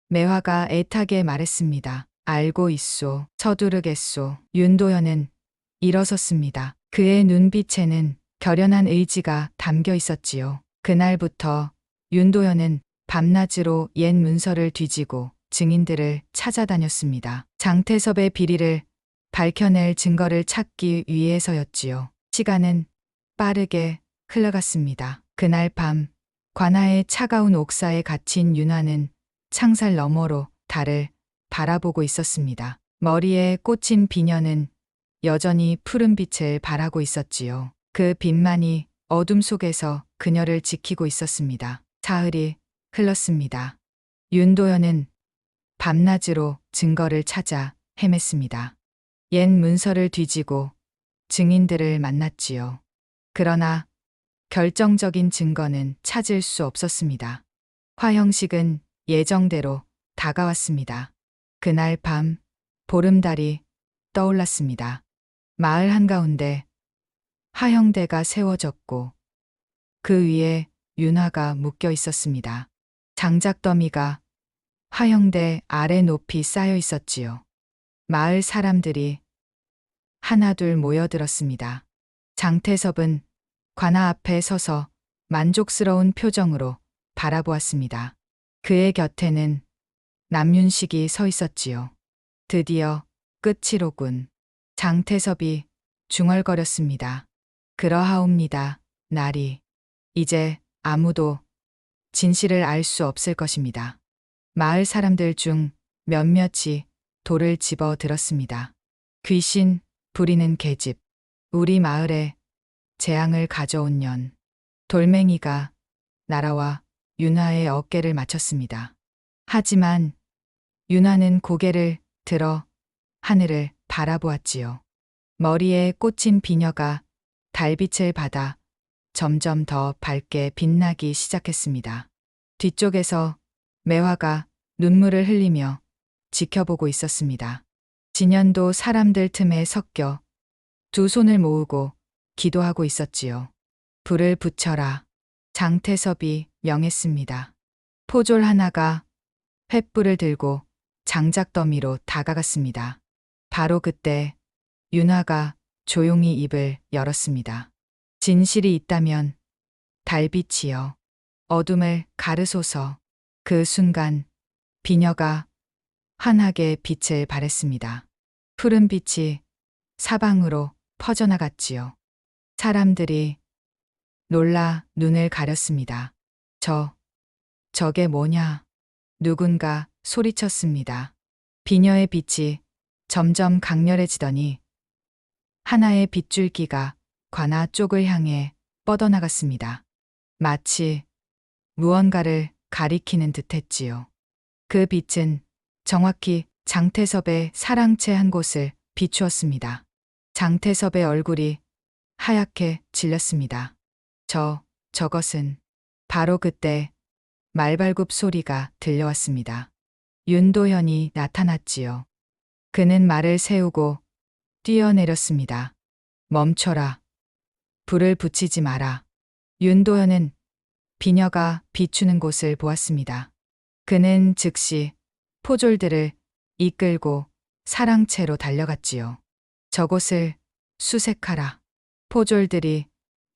[SPEAKER 1] 매화가 애타게 말했습니다. 알고 있소. 서두르겠소. 윤도현은 일어섰습니다. 그의 눈빛에는 결연한 의지가 담겨 있었지요. 그날부터 윤도현은 밤낮으로 옛 문서를 뒤지고 증인들을 찾아다녔습니다. 장태섭의 비리를 밝혀낼 증거를 찾기 위해서였지요. 시간은 빠르게 흘러갔습니다. 그날 밤 관아의 차가운 옥사에 갇힌 윤화는 창살 너머로 달을 바라보고 있었습니다. 머리에 꽂힌 비녀는 여전히 푸른 빛을 발하고 있었지요. 그 빛만이 어둠 속에서 그녀를 지키고 있었습니다. 사흘이 흘렀습니다. 윤도현은 밤낮으로 증거를 찾아 헤맸습니다. 옛 문서를 뒤지고 증인들을 만났지요. 그러나 결정적인 증거는 찾을 수 없었습니다. 화형식은 예정대로 다가왔습니다. 그날 밤 보름달이 떠올랐습니다. 마을 한가운데 화형대가 세워졌고 그 위에 윤화가 묶여 있었습니다. 장작더미가 화형대 아래 높이 쌓여 있었지요. 마을 사람들이 하나둘 모여들었습니다. 장태섭은 관아 앞에 서서 만족스러운 표정으로 바라보았습니다. 그의 곁에는 남윤식이 서 있었지요. 드디어 끝이로군. 장태섭이 중얼거렸습니다. 그러하옵니다. 나리. 이제 아무도 진실을 알 수 없을 것입니다. 마을 사람들 중 몇몇이 돌을 집어 들었습니다. 귀신 부리는 계집. 우리 마을에 재앙을 가져온 년. 돌멩이가 날아와 윤화의 어깨를 맞췄습니다. 하지만 윤화는 고개를 들어 하늘을 바라보았지요. 머리에 꽂힌 비녀가 달빛을 받아 점점 더 밝게 빛나기 시작했습니다. 뒤쪽에서 매화가 눈물을 흘리며 지켜보고 있었습니다. 진연도 사람들 틈에 섞여 두 손을 모으고 기도하고 있었지요. 불을 붙여라. 장태섭이 명했습니다. 포졸 하나가 횃불을 들고 장작더미로 다가갔습니다. 바로 그때 윤화가 조용히 입을 열었습니다. 진실이 있다면 달빛이여 어둠을 가르소서. 그 순간 비녀가 환하게 빛을 발했습니다. 푸른 빛이 사방으로 퍼져나갔지요. 사람들이 놀라 눈을 가렸습니다. 저게 뭐냐? 누군가 소리쳤습니다. 비녀의 빛이 점점 강렬해지더니 하나의 빗줄기가 관아 쪽을 향해 뻗어나갔습니다. 마치 무언가를 가리키는 듯했지요. 그 빛은 정확히 장태섭의 사랑채 한 곳을 비추었습니다. 장태섭의 얼굴이 하얗게 질렸습니다. 저것은 바로 그때 말발굽 소리가 들려왔습니다. 윤도현이 나타났지요. 그는 말을 세우고 뛰어내렸습니다. 멈춰라. 불을 붙이지 마라. 윤도현은 비녀가 비추는 곳을 보았습니다. 그는 즉시 포졸들을 이끌고 사랑채로 달려갔지요. 저곳을 수색하라. 포졸들이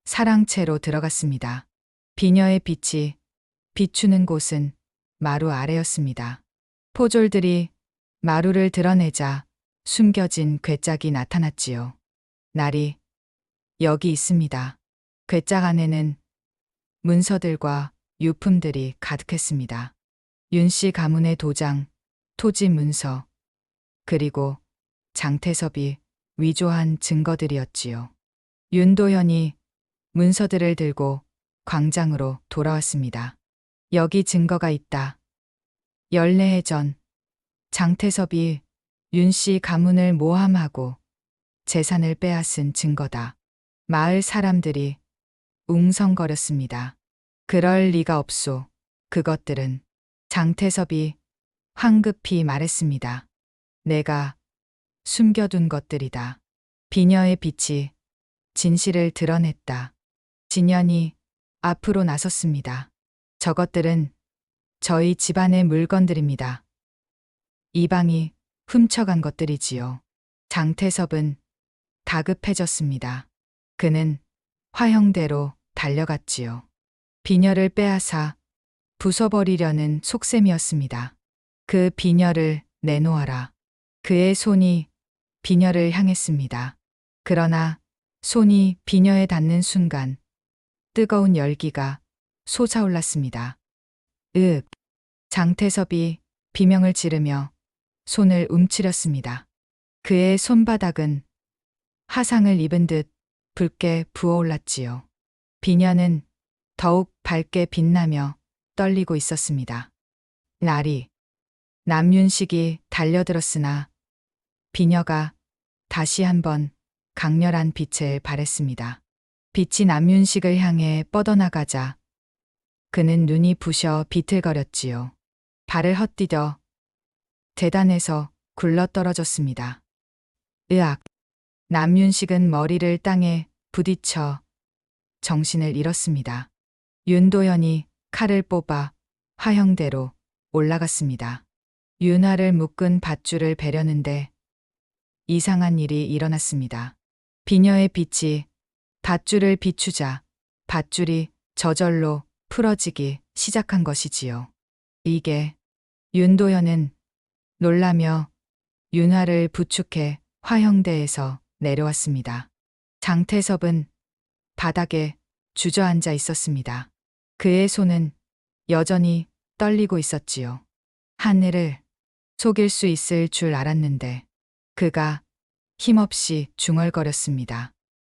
[SPEAKER 1] 사랑채로 들어갔습니다. 비녀의 빛이 비추는 곳은 마루 아래였습니다. 포졸들이 마루를 드러내자 숨겨진 괴짝이 나타났지요. 날이 여기 있습니다. 괴짝 안에는 문서들과 유품들이 가득했습니다. 윤씨 가문의 도장, 토지 문서, 그리고 장태섭이 위조한 증거들이었지요. 윤도현이 문서들을 들고 광장으로 돌아왔습니다. 여기 증거가 있다. 14해 전 장태섭이 윤씨 가문을 모함하고 재산을 빼앗은 증거다. 마을 사람들이 웅성거렸습니다. 그럴 리가 없소. 그것들은 장태섭이 황급히 말했습니다. 내가 숨겨둔 것들이다. 비녀의 빛이 진실을 드러냈다. 진연이 앞으로 나섰습니다. 저것들은 저희 집안의 물건들입니다. 이방이 훔쳐간 것들이지요. 장태섭은 다급해졌습니다. 그는 화형대로 달려갔지요. 비녀를 빼앗아 부숴버리려는 속셈이었습니다. 그 비녀를 내놓아라. 그의 손이 비녀를 향했습니다. 그러나 손이 비녀에 닿는 순간 뜨거운 열기가 솟아올랐습니다. 으윽! 장태섭이 비명을 지르며 손을 움츠렸습니다. 그의 손바닥은 화상을 입은 듯 붉게 부어올랐지요. 비녀는 더욱 밝게 빛나며 떨리고 있었습니다. 날이 남윤식이 달려들었으나 비녀가 다시 한번 강렬한 빛을 발했습니다. 빛이 남윤식을 향해 뻗어나가자 그는 눈이 부셔 비틀거렸지요. 발을 헛디뎌 계단에서 굴러떨어졌습니다. 으악! 남윤식은 머리를 땅에 부딪혀 정신을 잃었습니다. 윤도현이 칼을 뽑아 화형대로 올라갔습니다. 윤화를 묶은 밧줄을 베려는데 이상한 일이 일어났습니다. 비녀의 빛이 밧줄을 비추자 밧줄이 저절로 풀어지기 시작한 것이지요. 이게 윤도현은 놀라며 윤화를 부축해 화형대에서 내려왔습니다. 장태섭은 바닥에 주저앉아 있었습니다. 그의 손은 여전히 떨리고 있었지요. 하늘을 속일 수 있을 줄 알았는데 그가 힘없이 중얼거렸습니다.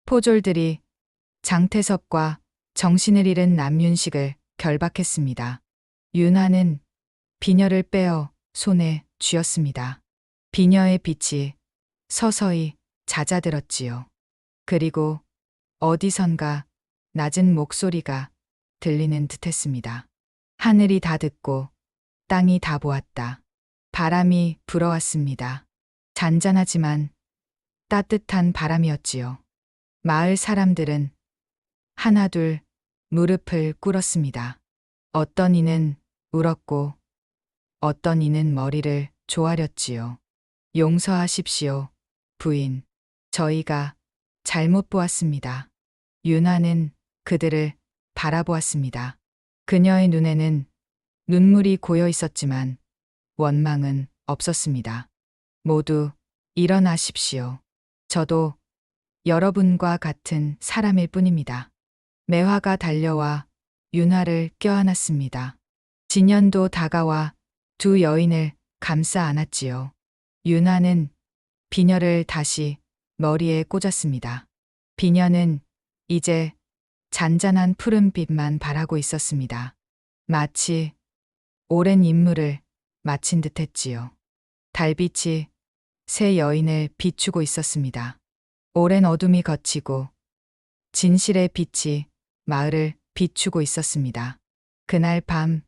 [SPEAKER 1] 포졸들이 장태섭과 정신을 잃은 남윤식을 결박했습니다. 윤화는 비녀를 빼어 손에 쥐었습니다. 비녀의 빛이 서서히 잦아들었지요. 그리고 어디선가 낮은 목소리가 들리는 듯했습니다. 하늘이 다 듣고 땅이 다 보았다. 바람이 불어왔습니다. 잔잔하지만 따뜻한 바람이었지요. 마을 사람들은 하나둘 무릎을 꿇었습니다. 어떤 이는 울었고 어떤 이는 머리를 조아렸지요. 용서하십시오, 부인. 저희가 잘못 보았습니다. 윤화는 그들을 바라보았습니다. 그녀의 눈에는 눈물이 고여 있었지만 원망은 없었습니다. 모두 일어나십시오. 저도 여러분과 같은 사람일 뿐입니다. 매화가 달려와 윤화를 껴안았습니다. 진연도 다가와 두 여인을 감싸 안았지요. 윤화는 비녀를 다시 머리에 꽂았습니다. 비녀는 이제 잔잔한 푸른빛만 바라고 있었습니다. 마치 오랜 임무를 마친 듯했지요. 달빛이 세 여인을 비추고 있었습니다. 오랜 어둠이 걷히고 진실의 빛이 마을을 비추고 있었습니다. 그날 밤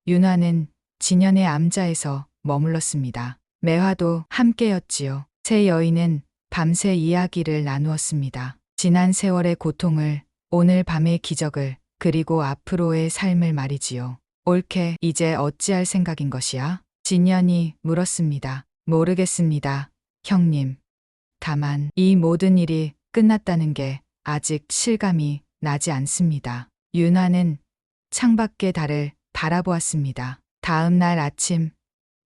[SPEAKER 1] 윤화는 진연의 암자에서 머물렀습니다. 매화도 함께였지요. 세 여인은 밤새 이야기를 나누었습니다. 지난 세월의 고통을, 오늘 밤의 기적을, 그리고 앞으로의 삶을 말이지요. 옳게 이제 어찌할 생각인 것이야? 진연이 물었습니다. 모르겠습니다, 형님. 다만 이 모든 일이 끝났다는 게 아직 실감이 나지 않습니다. 윤화는 창밖의 달을 바라보았습니다. 다음 날 아침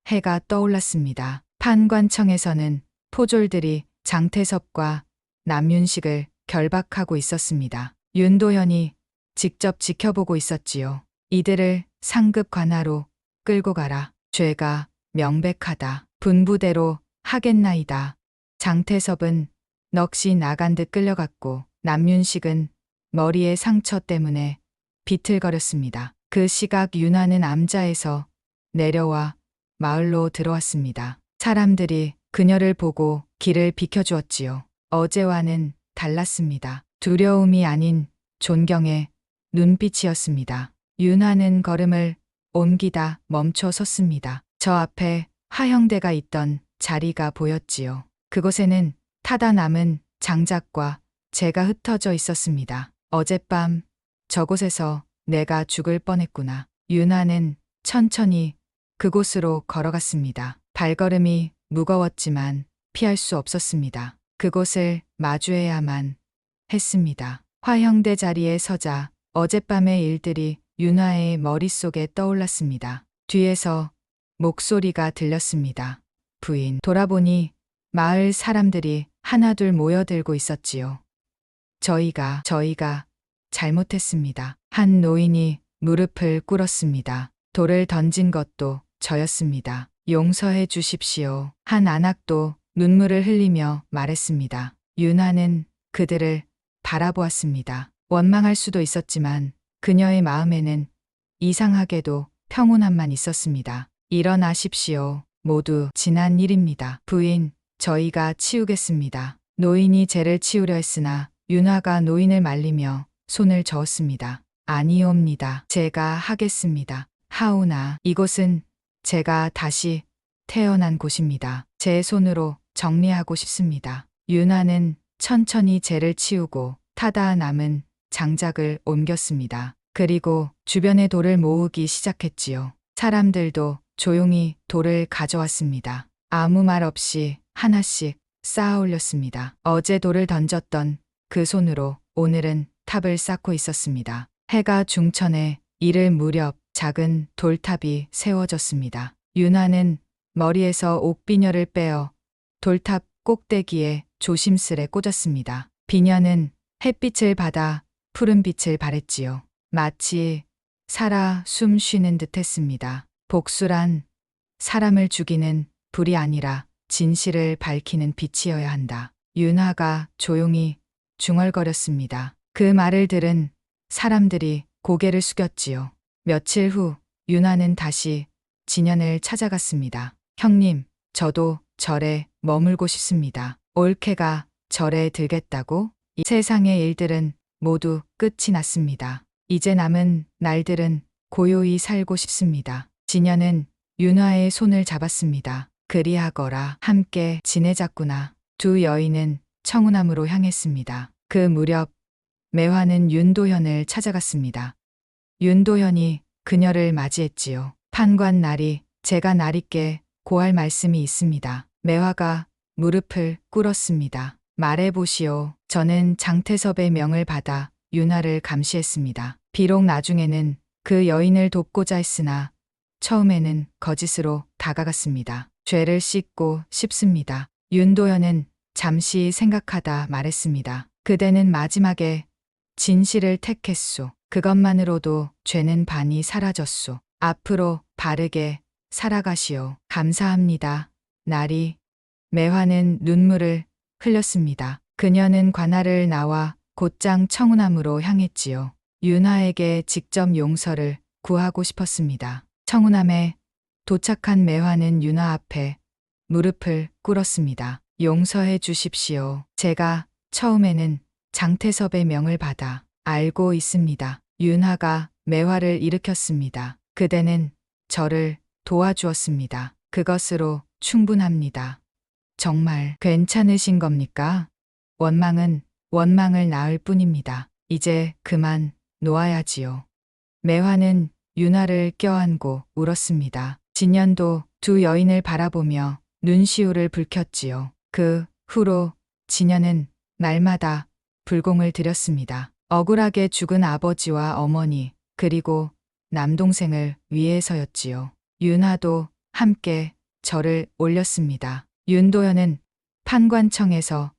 [SPEAKER 1] 해가 떠올랐습니다. 판관청에서는 포졸들이 장태섭과 남윤식을 결박하고 있었습니다. 윤도현이 직접 지켜보고 있었지요. 이들을 상급 관하로 끌고 가라. 죄가 명백하다. 분부대로 하겠나이다. 장태섭은 넋이 나간 듯 끌려갔고 남윤식은 머리에 상처 때문에 비틀거렸습니다. 그 시각 윤화는 암자에서 내려와 마을로 들어왔습니다. 사람들이 그녀를 보고 길을 비켜주었지요. 어제와는 달랐습니다. 두려움이 아닌 존경의 눈빛이었습니다. 윤화는 걸음을 옮기다 멈춰 섰습니다. 저 앞에 화형대가 있던 자리가 보였지요. 그곳에는 타다 남은 장작과 재가 흩어져 있었습니다. 어젯밤 저곳에서 내가 죽을 뻔했구나. 윤화는 천천히 그곳으로 걸어갔습니다. 발걸음이 무거웠지만 피할 수 없었습니다. 그곳을 마주해야만 했습니다. 화형대 자리에 서자 어젯밤의 일들이 윤화의 머릿속에 떠올랐습니다. 뒤에서 목소리가 들렸습니다. 부인. 돌아보니 마을 사람들이 하나둘 모여들고 있었지요. 저희가 잘못했습니다. 한 노인이 무릎을 꿇었습니다. 돌을 던진 것도 저였습니다. 용서해 주십시오. 한 안악도 눈물을 흘리며 말했습니다. 윤화는 그들을 바라보았습니다. 원망할 수도 있었지만 그녀의 마음에는 이상하게도 평온함만 있었습니다. 일어나십시오. 모두 지난 일입니다. 부인, 저희가 치우겠습니다. 노인이 죄를 치우려 했으나 윤화가 노인을 말리며 손을 저었습니다. 아니옵니다. 제가 하겠습니다. 하오나 이곳은 제가 다시 태어난 곳입니다. 제 손으로 정리하고 싶습니다. 윤화는 천천히 죄를 치우고 타다 남은 장작을 옮겼습니다. 그리고 주변의 돌을 모으기 시작했지요. 사람들도 조용히 돌을 가져왔습니다. 아무 말 없이 하나씩 쌓아 올렸습니다. 어제 돌을 던졌던 그 손으로 오늘은 탑을 쌓고 있었습니다. 해가 중천에 이를 무렵 작은 돌탑이 세워졌습니다. 윤화는 머리에서 옥비녀를 빼어 돌탑 꼭대기에 조심스레 꽂았습니다. 비녀는 햇빛을 받아 푸른 빛을 발했지요. 마치 살아 숨 쉬는 듯 했습니다. 복수란 사람을 죽이는 불이 아니라 진실을 밝히는 빛이어야 한다. 윤화가 조용히 중얼거렸습니다. 그 말을 들은 사람들이 고개를 숙였지요. 며칠 후 윤화는 다시 진연을 찾아갔습니다. 형님, 저도 절에 머물고 싶습니다. 올케가 절에 들겠다고? 이 세상의 일들은 모두 끝이 났습니다. 이제 남은 날들은 고요히 살고 싶습니다. 진연은 윤화의 손을 잡았습니다. 그리하거라. 함께 지내자꾸나. 두 여인은 청운암으로 향했습니다. 그 무렵 매화는 윤도현을 찾아갔습니다. 윤도현이 그녀를 맞이했지요. 판관 나리, 제가 나리께 고할 말씀이 있습니다. 매화가 무릎을 꿇었습니다. 말해보시오. 저는 장태섭의 명을 받아 윤화를 감시했습니다. 비록 나중에는 그 여인을 돕고자 했으나 처음에는 거짓으로 다가갔습니다. 죄를 씻고 싶습니다. 윤도현은 잠시 생각하다 말했습니다. 그대는 마지막에 진실을 택했소. 그것만으로도 죄는 반이 사라졌소. 앞으로 바르게 살아가시오. 감사합니다. 나리. 매화는 눈물을 흘렸습니다. 그녀는 관할을 나와 곧장 청운암으로 향했지요. 윤화에게 직접 용서를 구하고 싶었습니다. 청운암에 도착한 매화는 윤화 앞에 무릎을 꿇었습니다. 용서해 주십시오. 제가 처음에는 장태섭의 명을 받아 알고 있습니다. 윤하가 매화를 일으켰습니다. 그대는 저를 도와주었습니다. 그것으로 충분합니다. 정말 괜찮으신 겁니까? 원망은 원망을 낳을 뿐입니다. 이제 그만 놓아야지요. 매화는 윤하를 껴안고 울었습니다. 진연도 두 여인을 바라보며 눈시울을 붉혔지요. 그 후로 진연은 날마다 불공을 들였습니다. 억울하게 죽은 아버지와 어머니 그리고 남동생을 위해서였지요. 윤하도 함께 절을 올렸습니다. 윤도현은 판관청에서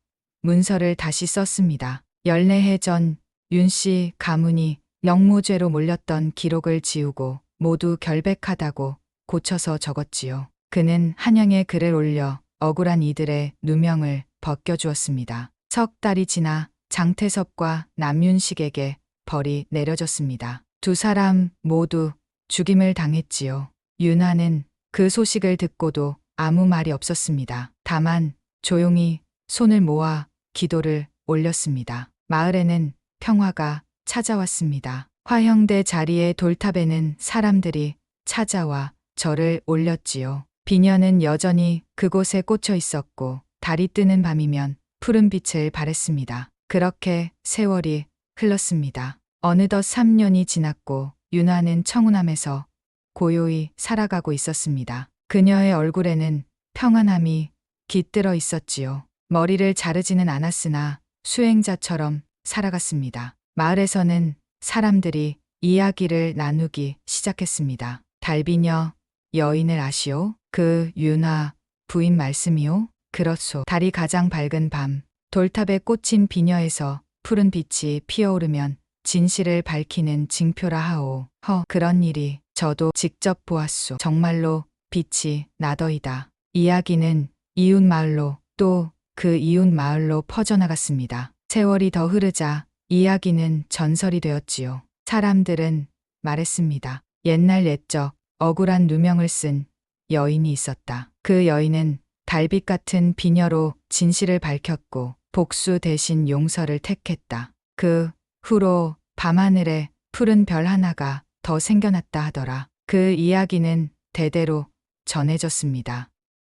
[SPEAKER 1] 문서를 다시 썼습니다. 14해 전 윤씨 가문이 영모죄로 몰렸던 기록을 지우고 모두 결백하다고 고쳐서 적었지요. 그는 한양에 글을 올려 억울한 이들의 누명을 벗겨주었습니다. 석 달이 지나 장태섭과 남윤식에게 벌이 내려졌습니다. 두 사람 모두 죽임을 당했지요. 윤하는 그 소식을 듣고도 아무 말이 없었습니다. 다만 조용히 손을 모아 기도를 올렸습니다. 마을에는 평화가 찾아왔습니다. 화형대 자리의 돌탑에는 사람들이 찾아와 절을 올렸지요. 비녀는 여전히 그곳에 꽂혀 있었고 달이 뜨는 밤이면 푸른 빛을 발했습니다. 그렇게 세월이 흘렀습니다. 어느덧 3년이 지났고 윤하는 청운함에서 고요히 살아가고 있었습니다. 그녀의 얼굴에는 평안함이 깃들어 있었지요. 머리를 자르지는 않았으나 수행자처럼 살아갔습니다. 마을에서는 사람들이 이야기를 나누기 시작했습니다. 달비녀 여인을 아시오? 그 윤하 부인 말씀이오? 그렇소. 달이 가장 밝은 밤 돌탑에 꽂힌 비녀에서 푸른 빛이 피어오르면 진실을 밝히는 징표라 하오. 그런 일이 저도 직접 보았소. 정말로 빛이 나더이다. 이야기는 이웃 마을로 또 그 이웃 마을로 퍼져나갔습니다. 세월이 더 흐르자 이야기는 전설이 되었지요. 사람들은 말했습니다. 옛날 옛적 억울한 누명을 쓴 여인이 있었다. 그 여인은 달빛 같은 비녀로 진실을 밝혔고 복수 대신 용서를 택했다. 그 후로 밤하늘에 푸른 별 하나가 더 생겨났다 하더라. 그 이야기는 대대로 전해졌습니다.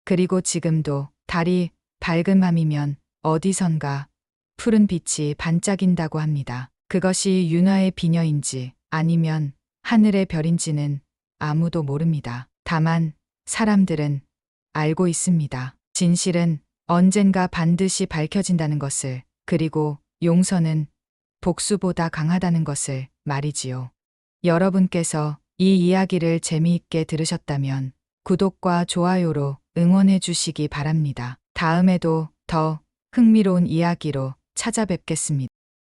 [SPEAKER 1] 그리고 지금도 달이 밝은 밤이면 어디선가 푸른 빛이 반짝인다고 합니다. 그것이 윤하의 비녀인지 아니면 하늘의 별인지는 아무도 모릅니다. 다만 사람들은 알고 있습니다. 진실은 언젠가 반드시 밝혀진다는 것을, 그리고 용서는 복수보다 강하다는 것을 말이지요. 여러분께서 이 이야기를 재미있게 들으셨다면 구독과 좋아요로 응원해 주시기 바랍니다. 다음에도 더 흥미로운 이야기로 찾아뵙겠습니다.